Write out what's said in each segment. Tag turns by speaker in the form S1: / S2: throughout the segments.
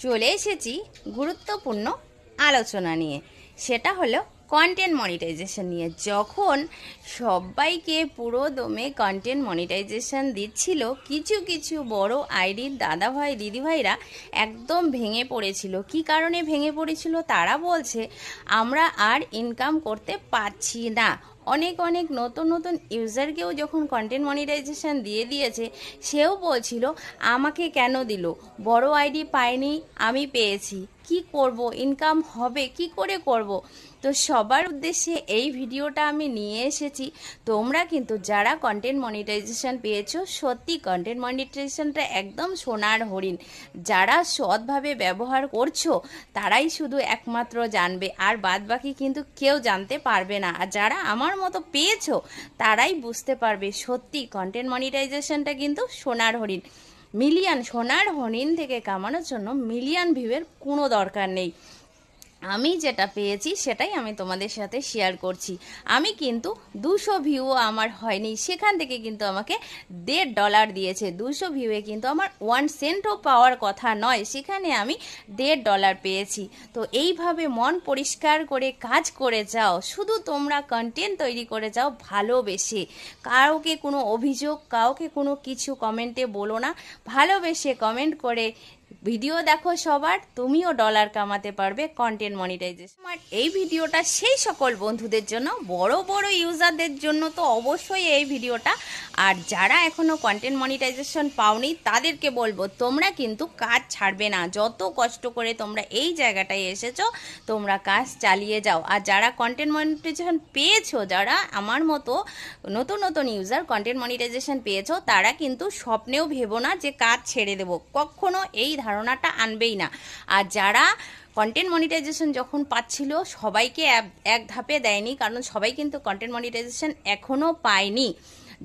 S1: চলে এসেছি গুরুত্বপূর্ণ আলোচনা নিয়ে। সেটা হলো কন্টেন্ট মনিটাইজেশন নিয়ে। যখন সবাইকে পুরো দমে কন্টেন্ট মনিটাইজেশন দিচ্ছিল, কিছু কিছু বড় আইডির দাদাভাই দিদিভাইরা একদম ভেঙে পড়েছিল। কি কারণে ভেঙে পড়েছিল? তারা বলছে আমরা আর ইনকাম করতে পারছি না। অনেক অনেক নতুন নতুন ইউজারকেও যখন কন্টেন্ট মনিটাইজেশন দিয়ে দিয়েছে, সেও বলছিল আমাকে কেন দিল, বড় আইডি পাইনি, আমি পেয়েছি, কি করব, ইনকাম হবে কি করে করব। তো সবার উদ্দেশ্যে এই ভিডিওটা আমি নিয়ে এসেছি। তোমরা কিন্তু যারা কন্টেন্ট মনিটাইজেশন পেয়েছো, সত্যি কন্টেন্ট মনিটাইজেশনটা একদম সোনার হরিণ। যারা সৎভাবে ব্যবহার করছো তারাই শুধু একমাত্র জানবে, আর বাদ বাকি কিন্তু কেউ জানতে পারবে না। আর যারা আমার মতো পেয়েছো তারাই বুঝতে পারবে সত্যি কন্টেন্ট মনিটাইজেশনটা কিন্তু সোনার হরিণ। সোনার হরিণ থেকে কামানোর জন্য মিলিয়ন ভিউয়ের কোনো দরকার নেই। আমি যেটা পেয়েছি সেটাই আমি তোমাদের সাথে শেয়ার করছি। আমি কিন্তু 200 ভিউও আমার হয়নি, সেখান থেকে কিন্তু আমাকে $1.5 দিয়েছে। 200 ভিউয়ে কিন্তু আমার 1 সেন্টও পাওয়ার কথা নয়, সেখানে আমি $1.5 পেয়েছি। তো এইভাবে মন পরিষ্কার করে কাজ করে যাও। শুধু তোমরা কন্টেন্ট তৈরি করে যাও ভালোবেসে। কাউকে কোনো অভিযোগ, কাউকে কোনো কিছু কমেন্টে বলো না। ভালোবেসে কমেন্ট করে ভিডিও দেখো সবার, তুমিও ডলার কামাতে পারবে কন্টেন্ট মনিটাইজেশন। আর এই ভিডিওটা সেই সকল বন্ধুদের জন্য, বড় বড় ইউজারদের জন্য তো অবশ্যই এই ভিডিওটা। আর যারা এখনো কন্টেন্ট মনিটাইজেশন পাওনি তাদেরকে বলবো তোমরা কিন্তু কাজ ছাড়বে না। যত কষ্ট করে তোমরা এই জায়গাটায় এসেছো, তোমরা কাজ চালিয়ে যাও। আর যারা কন্টেন্ট মনিটাইজেশন পেয়েছো, যারা আমার মতো নতুন নতুন ইউজার কন্টেন্ট মনিটাইজেশন পেয়েছো, তারা কিন্তু স্বপ্নেও ভেবো না যে কাজ ছেড়ে দেবো, কখনো এই ধারণাটা আনবেই না। আর যারা কন্টেন্ট মনিটাইজেশন যখন পাচ্ছিল, সবাইকে এক ধাপে দেয়নি, কারণ সবাই কিন্তু কন্টেন্ট মনিটাইজেশন এখনও পায়নি।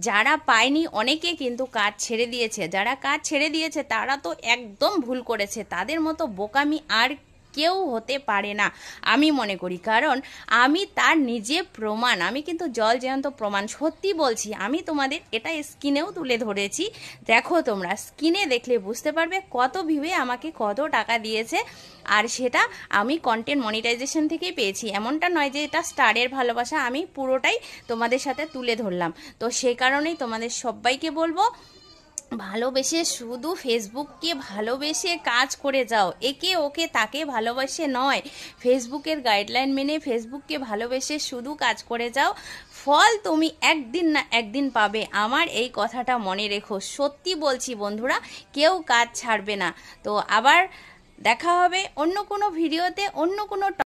S1: যারা পায়নি অনেকে কিন্তু কাজ ছেড়ে দিয়েছে। যারা কাজ ছেড়ে দিয়েছে তারা তো একদম ভুল করেছে। তাদের মতো বোকামি আর কেউ হতে পারে না আমি মনে করি, কারণ আমি তার নিজে প্রমাণ। আমি কিন্তু জল জ্যান্ত প্রমাণ, সত্যি বলছি। আমি তোমাদের এটা স্ক্রিনেও তুলে ধরেছি, দেখো তোমরা স্ক্রিনে দেখলে বুঝতে পারবে কত ভিউয়ে আমাকে কত টাকা দিয়েছে। আর সেটা আমি কন্টেন্ট মনিটাইজেশন থেকেই পেয়েছি। এমনটা নয় যে এটা স্টারের ভালোবাসা, আমি পুরোটাই তোমাদের সাথে তুলে ধরলাম। তো সেই কারণেই তোমাদের সবাইকে বলবো, ভালোবেসে, শুধু ফেসবুককে ভালোবেসে কাজ করে যাও। একে ওকে তাকে ভালোবাসে নয়, ফেসবুকের গাইডলাইন মেনে ফেসবুককে ভালোবেসে শুধু কাজ করে যাও। ফল তুমি একদিন না একদিন পাবে, আমার এই কথাটা মনে রেখো। সত্যি বলছি বন্ধুরা, কেউ কাজ ছাড়বে না। তো আবার দেখা হবে অন্য কোনো ভিডিওতে, অন্য কোনো